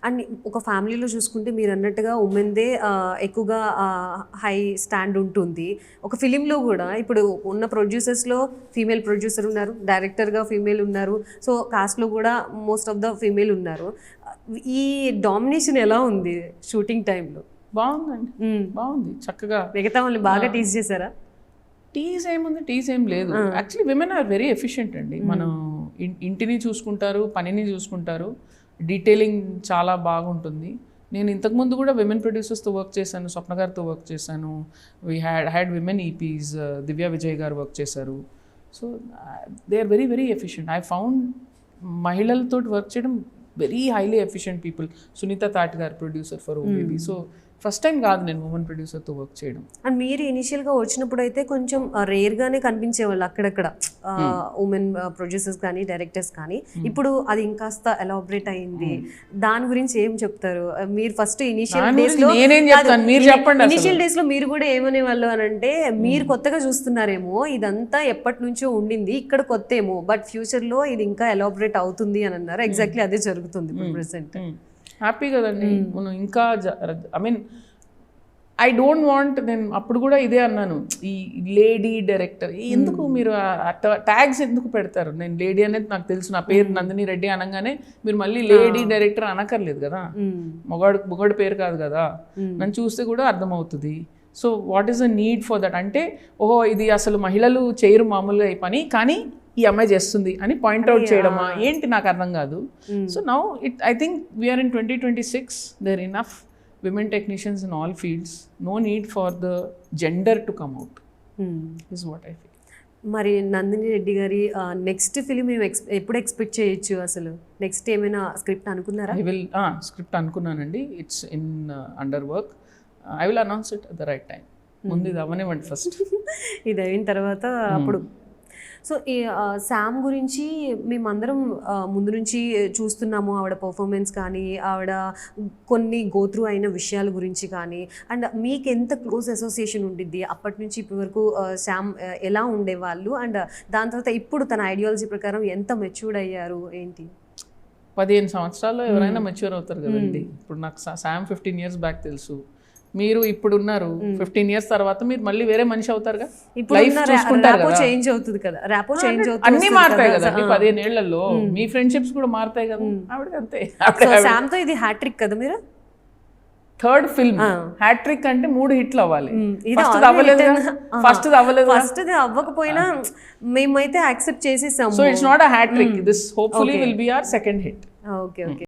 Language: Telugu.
అండ్ ఒక ఫ్యామిలీలో చూసుకుంటే మీరు అన్నట్టుగా ఉమెన్దే ఎక్కువగా హై స్టాండ్ ఉంటుంది. ఒక ఫిలింలో కూడా ఇప్పుడు ఉన్న ప్రొడ్యూసర్స్లో ఫీమేల్ ప్రొడ్యూసర్ ఉన్నారు, డైరెక్టర్గా ఫీమేల్ ఉన్నారు, సో కాస్ట్లో కూడా మోస్ట్ ఆఫ్ ద ఫీమేల్ ఉన్నారు. ఈ డామినేషన్ ఎలా ఉంది షూటింగ్ టైంలో? బాగుందండి, బాగుంది, చక్కగా. మిగతా వాళ్ళని బాగా టీజ్ చేశారా? టీజ్ ఏముంది, టీజ్ ఏం లేదు. Actually women are very efficient అండి. మనం ఇంటిని చూసుకుంటారు, పనిని చూసుకుంటారు, డీటెయిలింగ్ చాలా బాగుంటుంది. నేను ఇంతకుముందు కూడా విమెన్ ప్రొడ్యూసర్స్తో వర్క్ చేశాను, స్వప్న గారితో వర్క్ చేశాను. We had women EPs, Divya Vijay గారు వర్క్ చేశారు. So they are very very efficient. I found మహిళలతో వర్క్ చేయడం very highly efficient people. Sunitha Tati గారు producer for Oh Baby. So first time కాదు నేను ఉమెన్ ప్రొడ్యూసర్తో వర్క్ చేయడం. అండ్ మీరు ఇనిషియల్గా వచ్చినప్పుడు అయితే కొంచెం రేర్గానే కనిపించేవాళ్ళు అక్కడక్కడ ఉమెన్ ప్రొడ్యూసర్స్ కానీ డైరెక్టర్స్ కానీ. ఇప్పుడు అది ఇంకాస్త ఎలాబరేట్ అయింది. దాని గురించి ఏం చెప్తారు మీరు? ఫస్ట్ ఇనిషియల్ డేస్ లో మీరు కూడా ఏమనే వాళ్ళు అని అంటే, మీరు కొత్తగా చూస్తున్నారేమో, ఇదంతా ఎప్పటి నుంచో ఉండింది, ఇక్కడ కొత్త ఏమో, బట్ ఫ్యూచర్ లో ఇది ఇంకా ఎలాబరేట్ అవుతుంది అని అన్నారు. ఎగ్జాక్ట్లీ అదే జరుగుతుంది ఇప్పుడు ప్రెసెంట్. హ్యాపీ కదండి. మనం ఇంకా I mean I don't want, నేను అప్పుడు కూడా ఇదే అన్నాను, ఈ లేడీ డైరెక్టర్ ఎందుకు మీరు ట్యాగ్స్ ఎందుకు పెడతారు? నేను లేడీ అనేది నాకు తెలుసు, నా పేరు నందిని రెడ్డి అనగానే మీరు మళ్ళీ లేడీ డైరెక్టర్ అనక్కర్లేదు కదా. మొగాడు పేరు కాదు కదా. నన్ను చూస్తే కూడా అర్థమవుతుంది. So what is the need for that? అంటే ఓహో ఇది అసలు మహిళలు చేయరు మామూలుగా ఈ పని, కానీ ఈ అమ్మాయి చేస్తుంది అని పాయింట్అవుట్ చేయడమా ఏంటి నాకు అర్థం కాదు. So now I think we are in 2026. There enough women technicians in all fields. No need for the gender to come out is what I feel. మరి నందిని రెడ్డి గారి నెక్స్ట్ ఫిలిం మేము ఎప్పుడు ఎక్స్పెక్ట్ చేయొచ్చు? అసలు నెక్స్ట్ ఏమైనా స్క్రిప్ట్ అనుకున్నారా? ఐ విల్ స్క్రిప్ట్ అనుకున్నానండి. It's in under work. I will announce it at the right time. ముందు ఇది అవ్వనివ్వండి ఫస్ట్. ఇది అయిన తర్వాత అప్పుడు. సో ఈ శామ్ గురించి మేమందరం ముందు నుంచి చూస్తున్నాము, ఆవిడ పర్ఫార్మెన్స్ కానీ, ఆవిడ కొన్ని గోత్రూ అయిన విషయాల గురించి కానీ. అండ్ మీకు ఎంత క్లోజ్ అసోసియేషన్ ఉండిద్ది అప్పటి నుంచి ఇప్పటి వరకు? శామ్ ఎలా ఉండేవాళ్ళు, అండ్ దాని తర్వాత ఇప్పుడు తన ఐడియాలజీ ప్రకారం ఎంత మెచ్యూర్డ్ అయ్యారు ఏంటి? 15 సంవత్సరాల్లో ఎవరైనా మెచ్యూర్ అవుతారు కదండి. ఇప్పుడు నాకు శామ్ 15 years బ్యాక్ తెలుసు. మీరు ఇప్పుడు ఉన్నారు, 15 years తర్వాత మీరు మళ్ళీ వేరే మనిషి అవుతారుగా. చేంజ్ అవుతుంది కదా, అన్ని మారుతాయి కదా 15 ఏళ్లలో. మీ ఫ్రెండ్షిప్స్ కూడా మారుతాయి కదా. ఆవిడ అంతే. శామ్ తో ఇది హ్యాట్రిక్ కదా మీరు? థర్డ్ ఫిల్మ్ హ్యాట్రిక్ అంటే 3 హిట్లు అవ్వాలి. ఫస్ట్ అవ్వకపోయినా మేమైతే యాక్సెప్ట్ చేసేసాము. So it's not a hattrick. This hopefully will be our second hit. Okay okay.